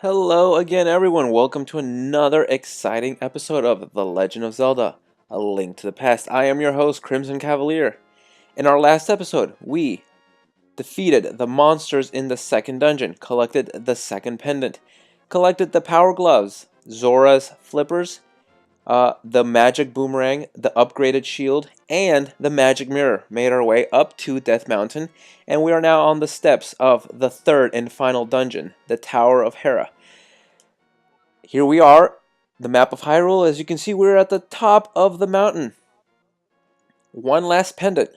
Hello again, everyone. Welcome to another exciting episode of The Legend of Zelda: A Link to the Past. I am your host, Crimson Cavalier. In our last episode, we defeated the monsters in the second dungeon, collected the second pendant, collected the power gloves, Zora's flippers, the magic boomerang, the upgraded shield, and the magic mirror. Made our way up to Death Mountain, and we are now on the steps of the third and final dungeon, the Tower of Hera. Here we are, the map of Hyrule. As you can see, we're at the top of the mountain. One last pendant.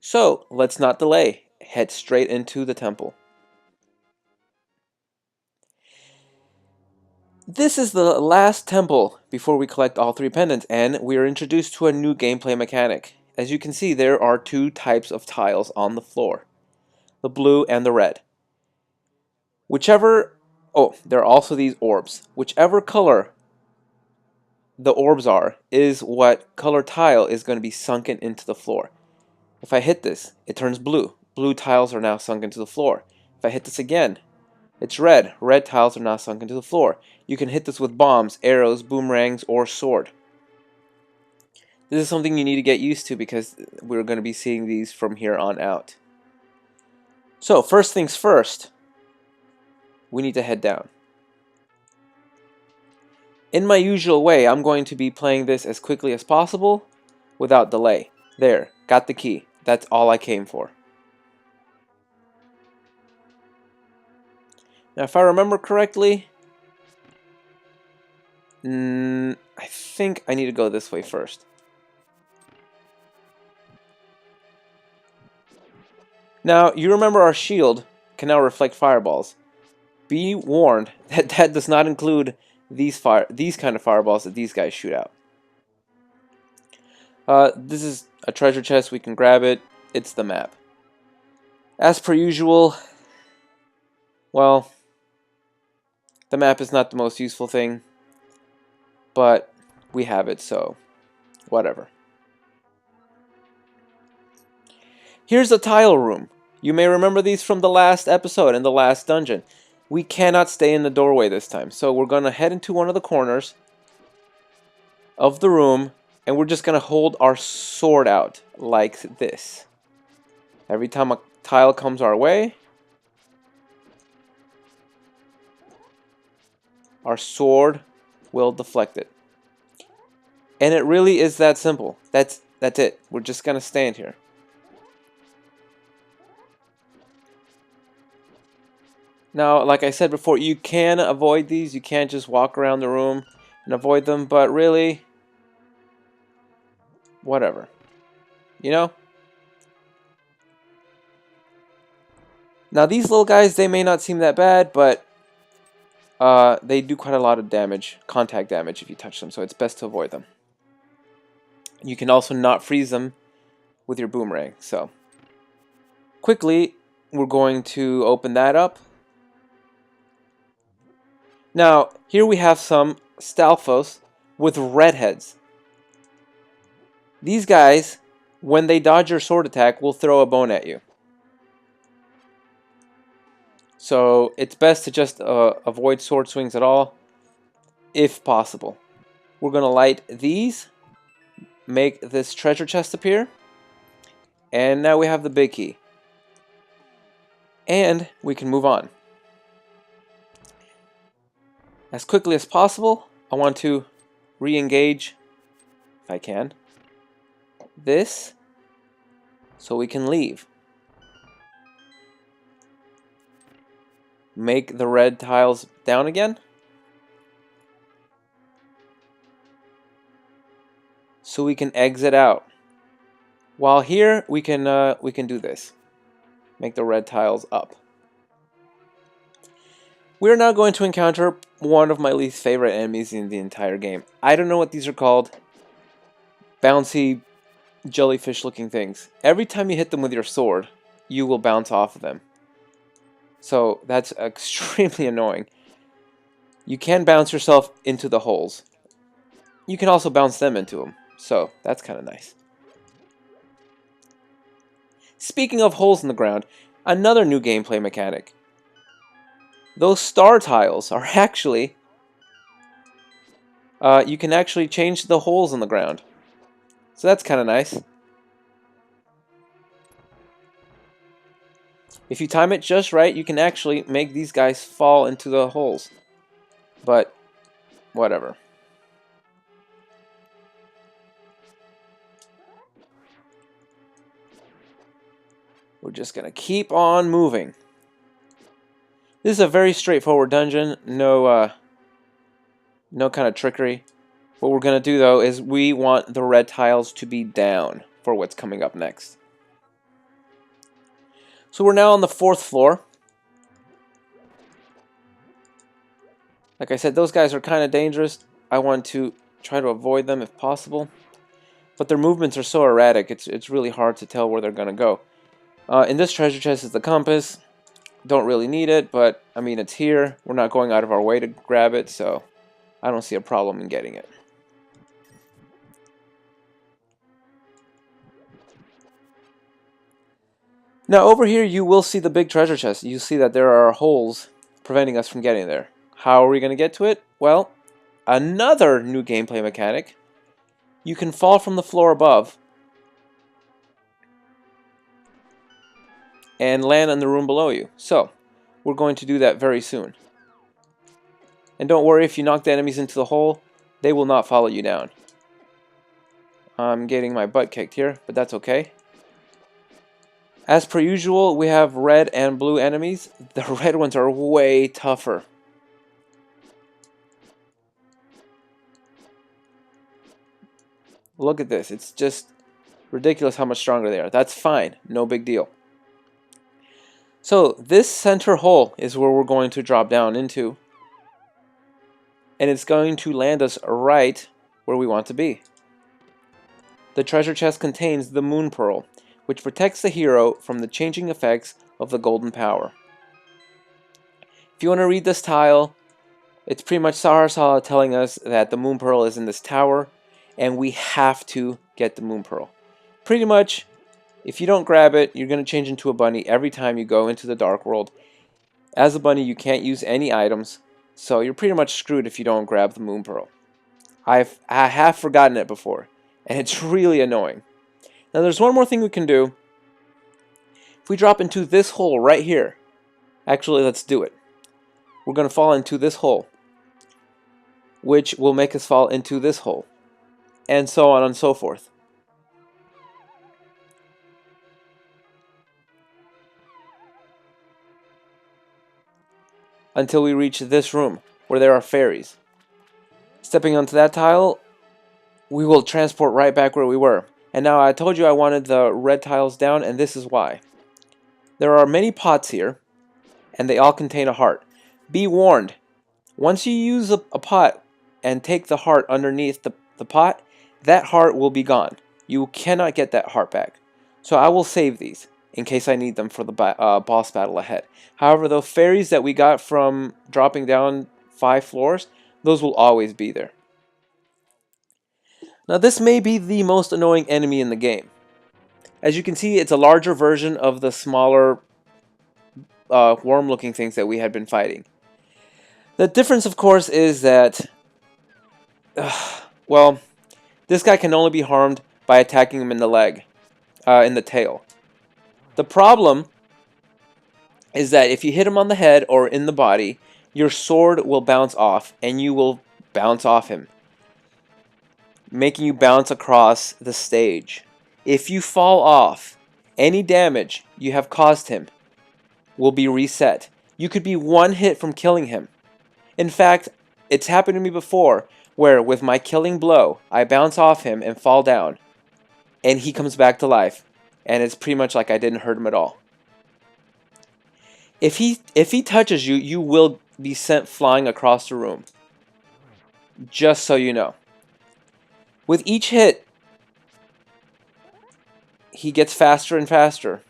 So, let's not delay. Head straight into the temple. This is the last temple before we collect all three pendants, and we are introduced to a new gameplay mechanic. As you can see, there are two types of tiles on the floor, the blue and the red. There are also these orbs. Whichever color the orbs are is what color tile is going to be sunken into the floor. If I hit this, it turns blue. Blue tiles are now sunk into the floor. If I hit this again, it's red. Red tiles are now sunk into the floor. You can hit this with bombs, arrows, boomerangs, or sword. This is something you need to get used to because we're going to be seeing these from here on out. So, first things first, we need to head down. In my usual way, I'm going to be playing this as quickly as possible without delay. There, got the key. That's all I came for. Now, if I remember correctly, I think I need to go this way first. Now, you remember our shield can now reflect fireballs. Be warned that that does not include these kind of fireballs that these guys shoot out. This is a treasure chest. We can grab it. It's the map. As per usual, well, the map is not the most useful thing, but we have it, so whatever. Here's the tile room. You may remember these from the last episode and the last dungeon. We cannot stay in the doorway this time, so we're going to head into one of the corners of the room, and we're just going to hold our sword out like this. Every time a tile comes our way, our sword will deflect it. And it really is that simple. That's it. We're just going to stand here. Now, like I said before, you can avoid these. You can't just walk around the room and avoid them, but really, whatever. You know? Now, these little guys, they may not seem that bad, but they do quite a lot of damage, contact damage, if you touch them, so it's best to avoid them. You can also not freeze them with your boomerang, so. Quickly, we're going to open that up. Now, here we have some Stalfos with red heads. These guys, when they dodge your sword attack, will throw a bone at you. So, it's best to just avoid sword swings at all, if possible. We're going to light these, make this treasure chest appear, and now we have the big key. And we can move on. As quickly as possible, I want to re-engage, if I can, this, so we can leave. Make the red tiles down again. So we can exit out. While here, we can do this. Make the red tiles up. We are now going to encounter one of my least favorite enemies in the entire game. I don't know what these are called. Bouncy, jellyfish-looking things. Every time you hit them with your sword, you will bounce off of them. So that's extremely annoying. You can bounce yourself into the holes. You can also bounce them into them. So that's kind of nice. Speaking of holes in the ground, another new gameplay mechanic. those star tiles are actually, you can actually change the holes in the ground. So that's kind of nice. If you time it just right, you can actually make these guys fall into the holes. But, whatever. We're just going to keep on moving. This is a very straightforward dungeon. No kind of trickery. What we're going to do, though, is we want the red tiles to be down for what's coming up next. So we're now on the 4th floor. Like I said, those guys are kind of dangerous. I want to try to avoid them if possible. But their movements are so erratic, it's really hard to tell where they're going to go. In this treasure chest is the compass. Don't really need it, but I mean, it's here. We're not going out of our way to grab it, so I don't see a problem in getting it. Now over here you will see the big treasure chest. You see that there are holes preventing us from getting there. How are we going to get to it? Well, another new gameplay mechanic. You can fall from the floor above and land in the room below you. So, we're going to do that very soon. And don't worry, if you knock the enemies into the hole, they will not follow you down. I'm getting my butt kicked here, but that's okay. As per usual, we have red and blue enemies. The red ones are way tougher. Look at this. It's just ridiculous how much stronger they are. That's fine. No big deal. So this center hole is where we're going to drop down into. And it's going to land us right where we want to be. The treasure chest contains the Moon Pearl, which protects the hero from the changing effects of the golden power. If you want to read this tile, it's pretty much Sahara telling us that the Moon Pearl is in this tower, and we have to get the Moon Pearl. Pretty much, if you don't grab it, you're going to change into a bunny every time you go into the Dark World. As a bunny, you can't use any items, so you're pretty much screwed if you don't grab the Moon Pearl. I have forgotten it before, and it's really annoying. Now there's one more thing we can do. If we drop into this hole right here, actually let's do it. We're going to fall into this hole, which will make us fall into this hole, and so on and so forth. Until we reach this room, where there are fairies. Stepping onto that tile, we will transport right back where we were. And now I told you I wanted the red tiles down, and this is why. There are many pots here, and they all contain a heart. Be warned, once you use a pot and take the heart underneath the pot, that heart will be gone. You cannot get that heart back. So I will save these in case I need them for the boss battle ahead. However, the fairies that we got from dropping down 5 floors, those will always be there. Now this may be the most annoying enemy in the game. As you can see, it's a larger version of the smaller worm-looking things that we had been fighting. The difference, of course, is that, well, this guy can only be harmed by attacking him in the leg, in the tail. The problem is that if you hit him on the head or in the body, your sword will bounce off, and you will bounce off him, making you bounce across the stage. If you fall off, any damage you have caused him will be reset. You could be one hit from killing him. In fact, it's happened to me before, where with my killing blow, I bounce off him and fall down, and he comes back to life, and it's pretty much like I didn't hurt him at all. If he touches you, you will be sent flying across the room. Just so you know. With each hit, he gets faster and faster.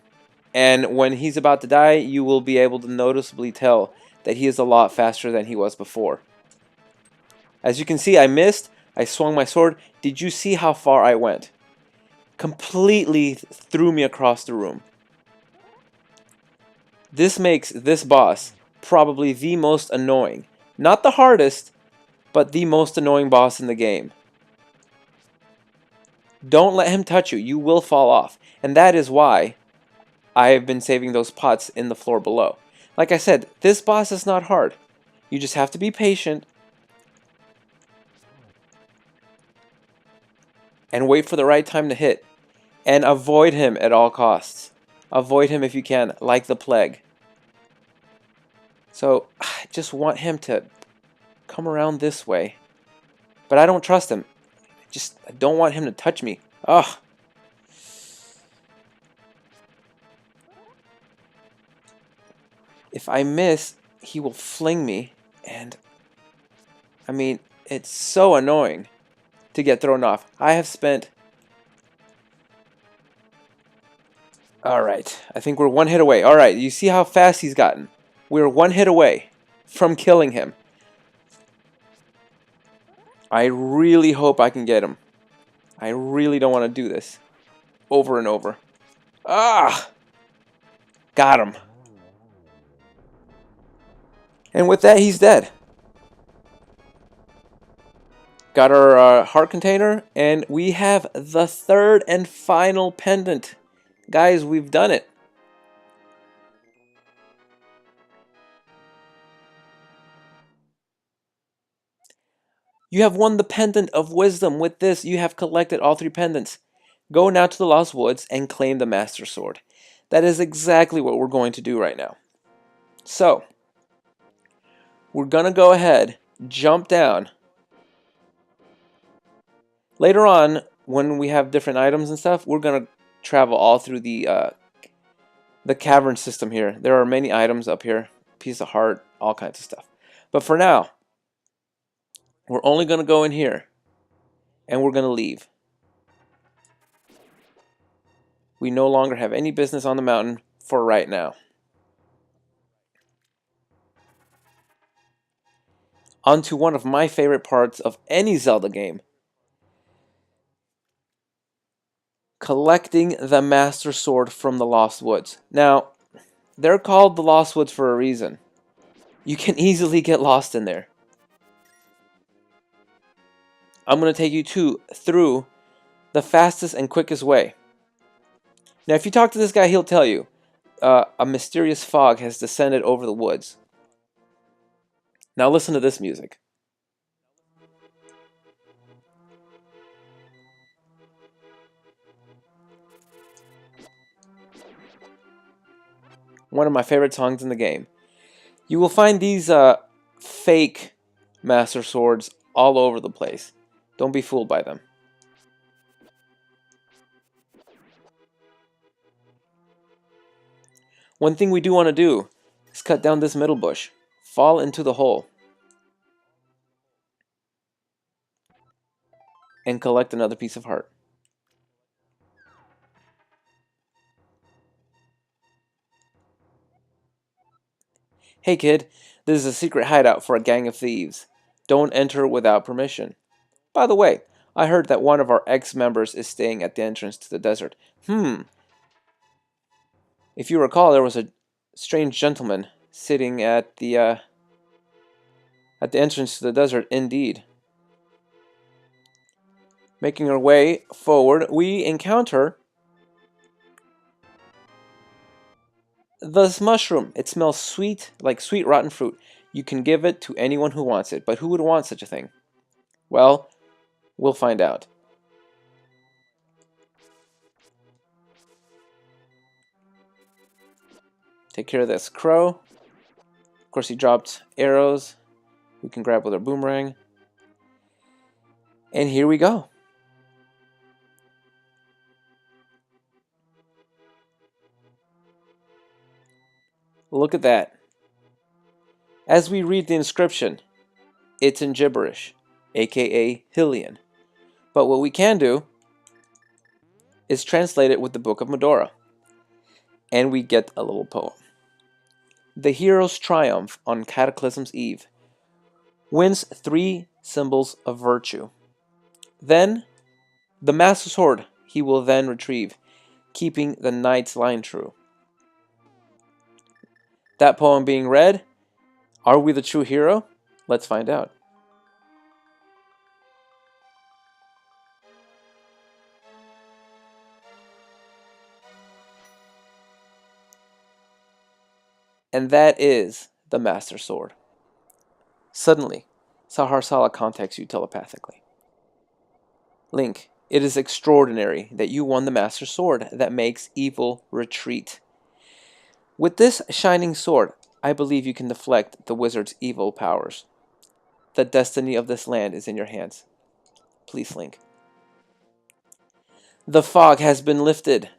And when he's about to die, you will be able to noticeably tell that he is a lot faster than he was before. As you can see, I missed. I swung my sword. Did you see how far I went? Completely threw me across the room. This makes this boss probably the most annoying. Not the hardest, but the most annoying boss in the game. Don't let him touch you. You will fall off. And that is why I have been saving those pots in the floor below. Like I said, this boss is not hard. You just have to be patient and wait for the right time to hit. And avoid him at all costs. Avoid him if you can, like the plague. So, I just want him to come around this way. But I don't trust him. I don't want him to touch me. Ugh. If I miss, he will fling me. And, I mean, it's so annoying to get thrown off. I have spent... Alright, I think we're one hit away. Alright, you see how fast he's gotten? We're one hit away from killing him. I really hope I can get him. I really don't want to do this over and over. Ah! Got him. And with that, he's dead. Got our heart container, and we have the third and final pendant. Guys, we've done it. You have won the pendant of wisdom. With this, you have collected all 3 pendants. Go now to the Lost Woods and claim the Master Sword. That is exactly what we're going to do right now. So, we're going to go ahead, jump down. Later on, when we have different items and stuff, we're going to travel all through the cavern system here. There are many items up here. Piece of heart, all kinds of stuff. But for now, we're only going to go in here. And we're going to leave. We no longer have any business on the mountain for right now. On to one of my favorite parts of any Zelda game. Collecting the Master Sword from the Lost Woods. Now, they're called the Lost Woods for a reason. You can easily get lost in there. I'm going to take you through the fastest and quickest way. Now, if you talk to this guy, he'll tell you a mysterious fog has descended over the woods. Now listen to this music. One of my favorite songs in the game. You will find these fake Master Swords all over the place. Don't be fooled by them. One thing we do want to do is cut down this middle bush. Fall into the hole. And collect another piece of heart. Hey kid, this is a secret hideout for a gang of thieves. Don't enter without permission. By the way, I heard that one of our ex-members is staying at the entrance to the desert. If you recall, there was a strange gentleman sitting at the entrance to the desert, indeed. Making our way forward, we encounter this mushroom. It smells sweet, like sweet rotten fruit. You can give it to anyone who wants it, but who would want such a thing? Well, we'll find out. Take care of this crow. Of course, he dropped arrows. We can grab with our boomerang. And here we go. Look at that. As we read the inscription, it's in gibberish, aka Hylian. But what we can do is translate it with the Book of Medora. And we get a little poem. The hero's triumph on Cataclysm's eve wins 3 symbols of virtue. Then, the Master Sword he will then retrieve, keeping the knight's line true. That poem being read, Are we the true hero? Let's find out. And that is the Master Sword. Suddenly, Saharsala contacts you telepathically. Link, it is extraordinary that you won the Master Sword that makes evil retreat. With this shining sword, I believe you can deflect the wizard's evil powers. The destiny of this land is in your hands. Please, Link. The fog has been lifted.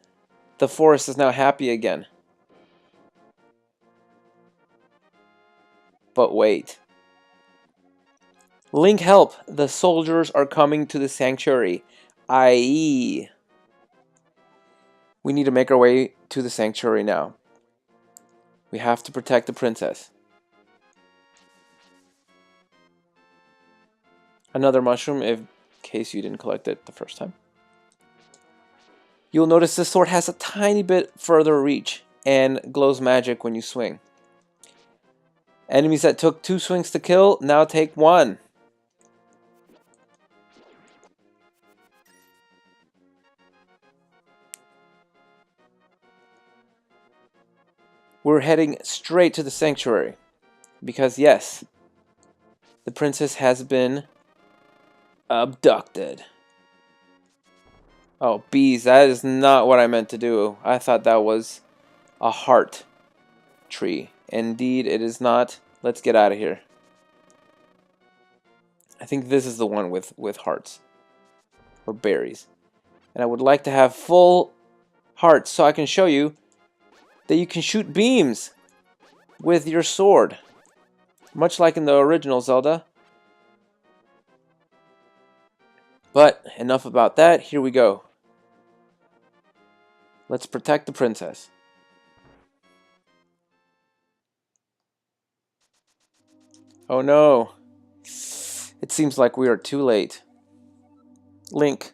The forest is now happy again. But wait. Link, help! The soldiers are coming to the sanctuary. I.e. We need to make our way to the sanctuary now. We have to protect the princess. Another mushroom, in case you didn't collect it the first time. You'll notice this sword has a tiny bit further reach and glows magic when you swing. Enemies that took 2 swings to kill now take 1. We're heading straight to the sanctuary. Because yes, the princess has been abducted. Oh, bees, that is not what I meant to do. I thought that was a heart tree. Indeed, it is not. Let's get out of here. I think this is the one with hearts. Or berries. And I would like to have full hearts so I can show you that you can shoot beams with your sword. Much like in the original Zelda. But enough about that. Here we go. Let's protect the princess. Oh no. It seems like we are too late. Link,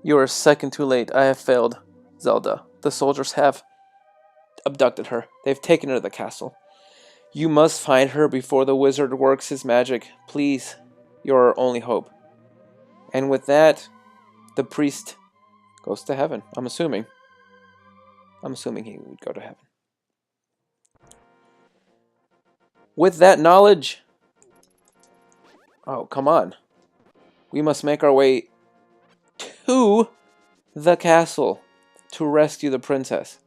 you are a second too late. I have failed. Zelda, the soldiers have abducted her. They've taken her to the castle. You must find her before the wizard works his magic. Please, you're our only hope. And with that, the priest goes to heaven. I'm assuming he would go to heaven. With that knowledge... Oh, come on. We must make our way to the castle to rescue the princess.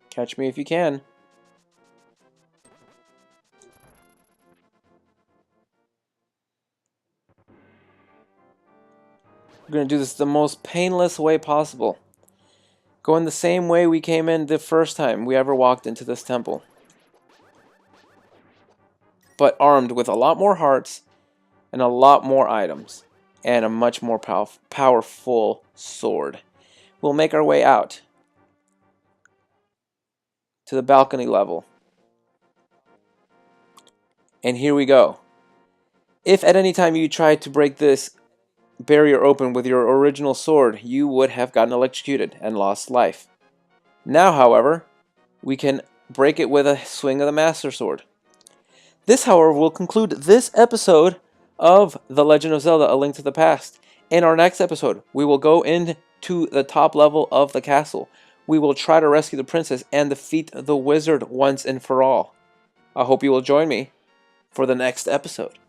Catch me if you can. We're going to do this the most painless way possible. Going the same way we came in the first time we ever walked into this temple. But armed with a lot more hearts and a lot more items. And a much more powerful sword. We'll make our way out to the balcony level. And here we go. If at any time you tried to break this barrier open with your original sword, you would have gotten electrocuted and lost life. Now, however, we can break it with a swing of the Master Sword. This, however, will conclude this episode of The Legend of Zelda: A Link to the Past. In our next episode, we will go into the top level of the castle. We will try to rescue the princess and defeat the wizard once and for all. I hope you will join me for the next episode.